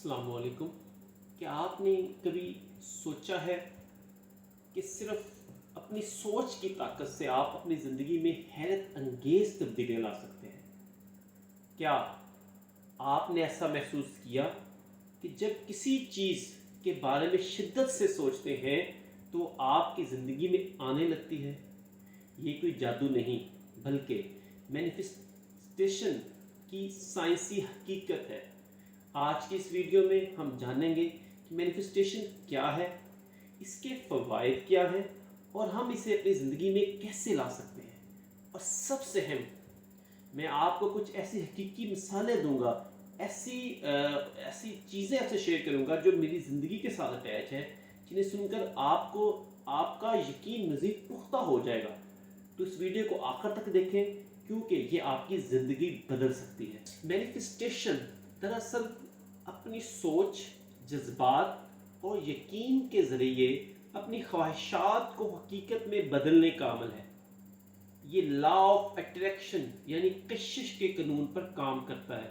अस्सलाम वालेकुम। क्या आपने कभी सोचा है कि सिर्फ अपनी सोच की ताकत से आप अपनी ज़िंदगी में हैरत अंगेज़ तब्दीलियाँ ला सकते हैं? क्या आपने ऐसा महसूस किया कि जब किसी चीज़ के बारे में शिद्दत से सोचते हैं तो आपकी ज़िंदगी में आने लगती है? ये कोई जादू नहीं बल्कि मैनिफेस्टेशन की साइंसी हकीकत है। आज की इस वीडियो में हम जानेंगे कि मैनिफेस्टेशन क्या है, इसके फ़वाइद क्या हैं और हम इसे अपनी ज़िंदगी में कैसे ला सकते हैं। और सबसे अहम, मैं आपको कुछ ऐसी हकीकी मिसालें दूंगा, ऐसी चीज़ें आपसे शेयर करूंगा जो मेरी ज़िंदगी के साथ अटैच है, जिन्हें सुनकर आपको आपका यकीन मज़ीद पुख्ता हो जाएगा। तो इस वीडियो को आखिर तक देखें क्योंकि ये आपकी ज़िंदगी बदल सकती है। मैनिफेस्टेशन दरअसल अपनी सोच, जज्बात और यकीन के ज़रिए अपनी ख्वाहिशात को हकीकत में बदलने का अमल है। ये लॉ ऑफ अट्रैक्शन यानी कशिश के कानून पर काम करता है,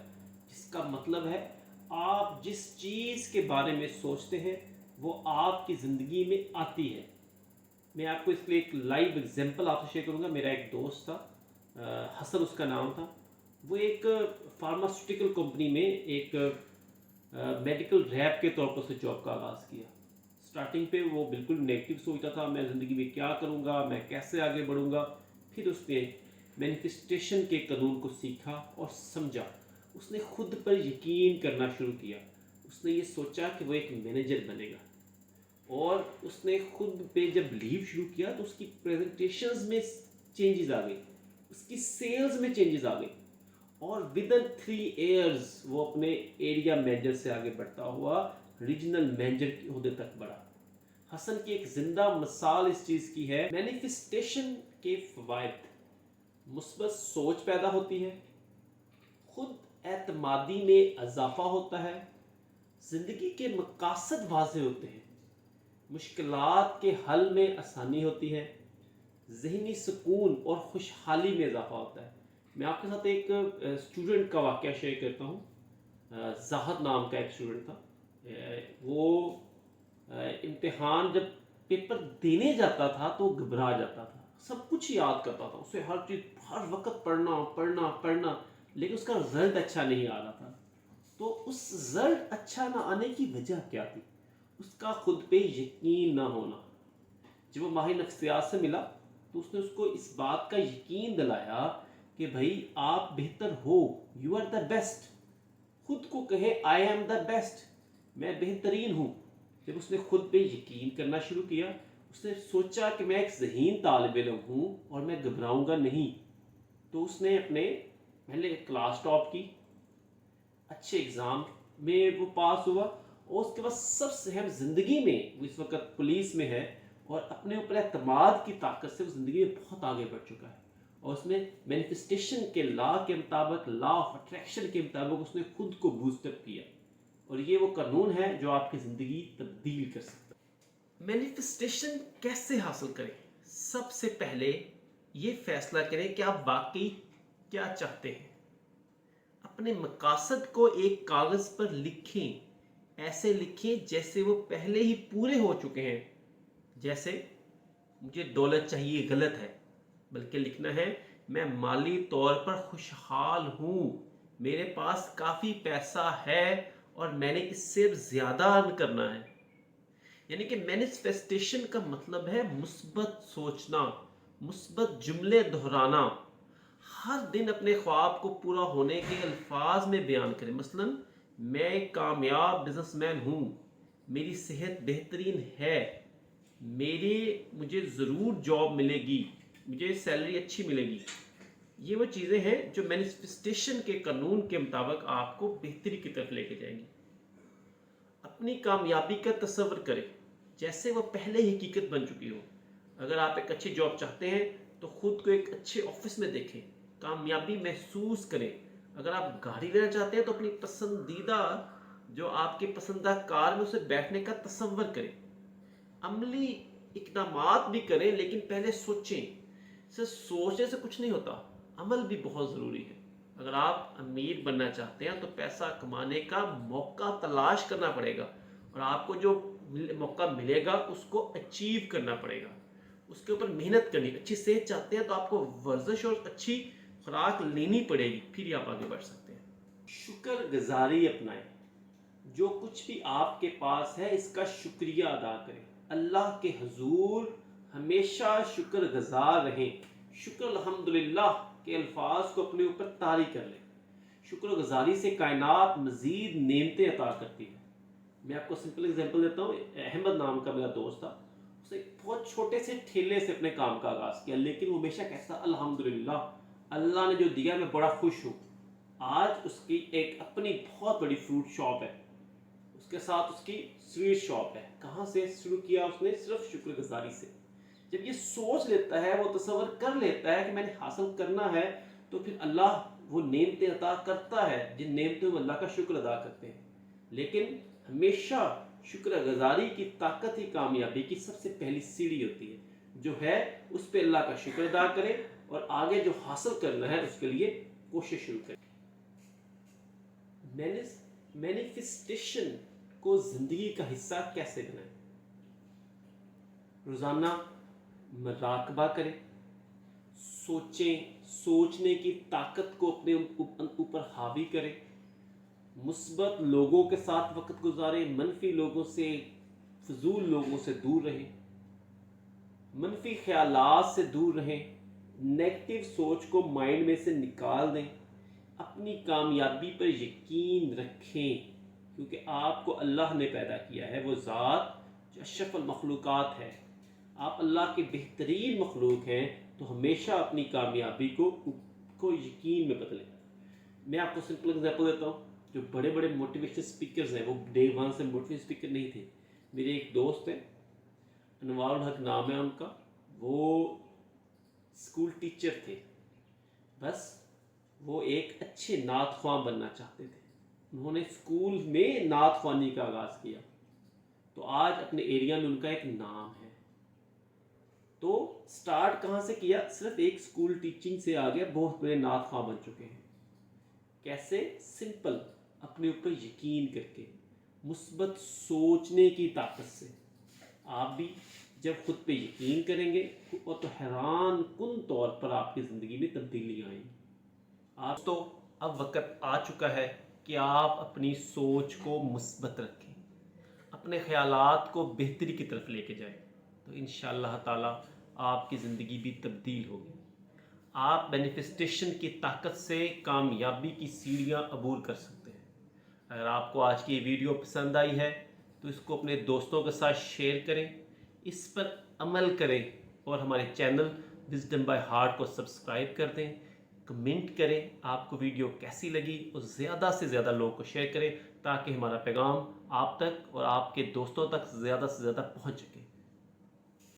जिसका मतलब है आप जिस चीज़ के बारे में सोचते हैं वो आपकी ज़िंदगी में आती है। मैं आपको इसके लिए एक लाइव एग्जांपल आपसे शेयर करूंगा। मेरा एक दोस्त था, हसन उसका नाम था। वो एक फार्मास्यूटिकल कंपनी में एक मेडिकल रैप के तौर पर उसने जॉब का आगाज़ किया। स्टार्टिंग पे वो बिल्कुल नेगेटिव सोचता था, मैं ज़िंदगी में क्या करूँगा, मैं कैसे आगे बढ़ूँगा। फिर उसने मैनिफेस्टेशन के कानून को सीखा और समझा। उसने खुद पर यकीन करना शुरू किया। उसने ये सोचा कि वो एक मैनेजर बनेगा और उसने खुद पे जब बिलीव शुरू किया तो उसकी प्रेजेंटेशंस में चेंजेस आ गई, उसकी सेल्स में चेंजेस आ गई और विद इन 3 ईयर्स वो अपने एरिया मैनेजर से आगे बढ़ता हुआ रीजनल मैनेजर के ओहदे तक बढ़ा। हसन की एक जिंदा मिसाल इस चीज़ की है। मैनिफेस्टेशन के फवायद: मुस्बत सोच पैदा होती है, खुद एतमादी में इजाफा होता है, ज़िंदगी के मकासद वाज़ेह होते हैं, मुश्किलात के हल में आसानी होती है, ज़हनी सुकून और खुशहाली में इजाफा होता है। मैं आपके साथ एक स्टूडेंट का वाक़या शेयर करता हूँ। ज़ाहद नाम का एक स्टूडेंट था। वो इम्तिहान जब पेपर देने जाता था तो घबरा जाता था, सब कुछ याद करता था, उसे हर चीज़ हर वक्त पढ़ना पढ़ना पढ़ना, लेकिन उसका रिजल्ट अच्छा नहीं आ रहा था। तो उस रिजल्ट अच्छा ना आने की वजह क्या थी? उसका खुद पे यकीन ना होना। जब वो माहिर नफ्सियात से मिला तो उसने उसको इस बात का यकीन दिलाया कि भाई आप बेहतर हो, यू आर द बेस्ट। खुद को कहे आई एम द बेस्ट, मैं बेहतरीन हूँ। जब उसने खुद पे यकीन करना शुरू किया, उसने सोचा कि मैं एक ज़हीन तालिब इल्म हूँ और मैं घबराऊंगा नहीं, तो उसने अपने पहले क्लास टॉप की, अच्छे एग्ज़ाम में वो पास हुआ और उसके बाद सबसे अहम, ज़िंदगी में वो इस वक्त पुलिस में है और अपने ऊपर एतमाद की ताकत से वो ज़िंदगी में बहुत आगे बढ़ चुका है। और उसने मैनिफेस्टेशन के लॉ के मुताबिक, लॉ ऑफ अट्रैक्शन के मुताबिक उसने खुद को बूस्टअप किया और ये वो कानून है जो आपकी ज़िंदगी तब्दील कर सकता है। मैनिफेस्टेशन कैसे हासिल करें? सबसे पहले ये फैसला करें कि आप वाकई क्या चाहते हैं। अपने मकासद को एक कागज़ पर लिखें, ऐसे लिखें जैसे वो पहले ही पूरे हो चुके हैं। जैसे मुझे दौलत चाहिए गलत है, बल्कि लिखना है मैं माली तौर पर खुशहाल हूँ, मेरे पास काफ़ी पैसा है और मैंने इससे ज़्यादा अर्न करना है। यानी कि मैनिफेस्टेशन का मतलब है मुस्बत सोचना, मुस्बत जुमले दोहराना। हर दिन अपने ख्वाब को पूरा होने के अल्फाज में बयान करें। मसलन, मैं एक कामयाब बिजनेसमैन हूँ, मेरी सेहत बेहतरीन है, मुझे ज़रूर जॉब मिलेगी, मुझे सैलरी अच्छी मिलेगी। ये वो चीज़ें हैं जो मैनिफेस्टेशन के कानून के मुताबिक आपको बेहतरी की तरफ लेके जाएंगी। अपनी कामयाबी का तस्वर करें जैसे वो पहले ही हकीकत बन चुकी हो। अगर आप एक अच्छी जॉब चाहते हैं तो खुद को एक अच्छे ऑफिस में देखें, कामयाबी महसूस करें। अगर आप गाड़ी लेना चाहते हैं तो अपनी पसंदीदा, जो आपकी पसंदीदा कार में, उसे बैठने का तस्वर करें। अमली इकदामात भी करें, लेकिन पहले सोचें। सिर्फ सोचने से कुछ नहीं होता, अमल भी बहुत ज़रूरी है। اگر آپ امیر بننا چاہتے ہیں تو پیسہ کمانے کا موقع تلاش کرنا پڑے گا، اور آپ کو جو موقع ملے گا اس کو اچیو کرنا پڑے گا، اس کے اوپر محنت کرنی۔ اچھی صحت چاہتے ہیں تو آپ کو ورزش اور اچھی خوراک لینی پڑے گی، پھر ہی آپ آگے بڑھ سکتے ہیں۔ شکر گزاری اپنائیں، جو کچھ بھی آپ کے پاس ہے اس کا شکریہ ادا کریں، اللہ کے حضور ہمیشہ شکر گزار رہیں۔ شکر الحمدللہ کے الفاظ کو اپنے اوپر طاری کر لیں۔ شکر گزاری سے کائنات مزید نعمتیں عطا کرتی ہے۔ میں آپ کو سمپل اگزامپل دیتا ہوں۔ احمد نام کا میرا دوست تھا، اس نے بہت چھوٹے سے ٹھیلے سے اپنے کام کا آغاز کیا، لیکن وہ ہمیشہ کہتا الحمدللہ، اللہ نے جو دیا میں بڑا خوش ہوں۔ آج اس کی ایک اپنی بہت بڑی فروٹ شاپ ہے، اس کے ساتھ اس کی سویٹ شاپ ہے۔ کہاں سے شروع کیا اس نے؟ صرف شکر گزاری سے۔ جب یہ سوچ لیتا ہے، وہ تصور کر لیتا ہے کہ میں نے حاصل کرنا ہے، تو پھر اللہ وہ نعمتیں عطا کرتا ہے جن نعمتوں میں اللہ کا شکر ادا کرتے ہیں۔ لیکن ہمیشہ شکر گزاری کی طاقت ہی کامیابی کی سب سے پہلی سیڑھی ہوتی ہے، جو ہے اس پہ اللہ کا شکر ادا کرے اور آگے جو حاصل کرنا ہے اس کے لیے کوشش شروع کرے۔ مینیفیسٹیشن کو زندگی کا حصہ کیسے بنائیں؟ روزانہ مراقبہ کریں، سوچنے کی طاقت کو اپنے اوپر حاوی کریں، مثبت لوگوں کے ساتھ وقت گزاریں، منفی لوگوں سے، فضول لوگوں سے دور رہیں، منفی خیالات سے دور رہیں، نیگیٹو سوچ کو مائنڈ میں سے نکال دیں، اپنی کامیابی پر یقین رکھیں، کیونکہ آپ کو اللہ نے پیدا کیا ہے، وہ ذات جو اشرف المخلوقات ہے، آپ اللہ کے بہترین مخلوق ہیں، تو ہمیشہ اپنی کامیابی کو یقین میں بدلیں۔ میں آپ کو سمپل ایگزامپل دیتا ہوں۔ جو بڑے بڑے موٹیویشن اسپیکرز ہیں وہ ڈے ون سے موٹیویشن اسپیکر نہیں تھے۔ میرے ایک دوست ہیں، انوار الحق نام ہے ان کا، وہ اسکول ٹیچر تھے، بس وہ ایک اچھے نعت خواں بننا چاہتے تھے۔ انہوں نے اسکول میں نعت خوانی کا آغاز کیا، تو آج اپنے ایریا میں ان کا ایک نام ہے۔ تو سٹارٹ کہاں سے کیا؟ صرف ایک اسکول ٹیچنگ سے آگے بہت بڑے نعت خواں بن چکے ہیں۔ کیسے؟ سمپل، اپنے اوپر یقین کر کے، مثبت سوچنے کی طاقت سے۔ آپ بھی جب خود پہ یقین کریں گے تو حیران کن طور پر آپ کی زندگی میں تبدیلی آئیں گی۔ آپ تو اب وقت آ چکا ہے کہ آپ اپنی سوچ کو مثبت رکھیں، اپنے خیالات کو بہتری کی طرف لے کے جائیں، تو انشاءاللہ تعالی آپ کی زندگی بھی تبدیل ہوگی۔ آپ مینیفیسٹیشن کی طاقت سے کامیابی کی سیڑھیاں عبور کر سکتے ہیں۔ اگر آپ کو آج کی یہ ویڈیو پسند آئی ہے تو اس کو اپنے دوستوں کے ساتھ شیئر کریں، اس پر عمل کریں، اور ہمارے چینل وزڈم بائی ہارٹ کو سبسکرائب کر دیں، کمنٹ کریں آپ کو ویڈیو کیسی لگی، اور زیادہ سے زیادہ لوگوں کو شیئر کریں تاکہ ہمارا پیغام آپ تک اور آپ کے دوستوں تک زیادہ سے زیادہ پہنچ سکے۔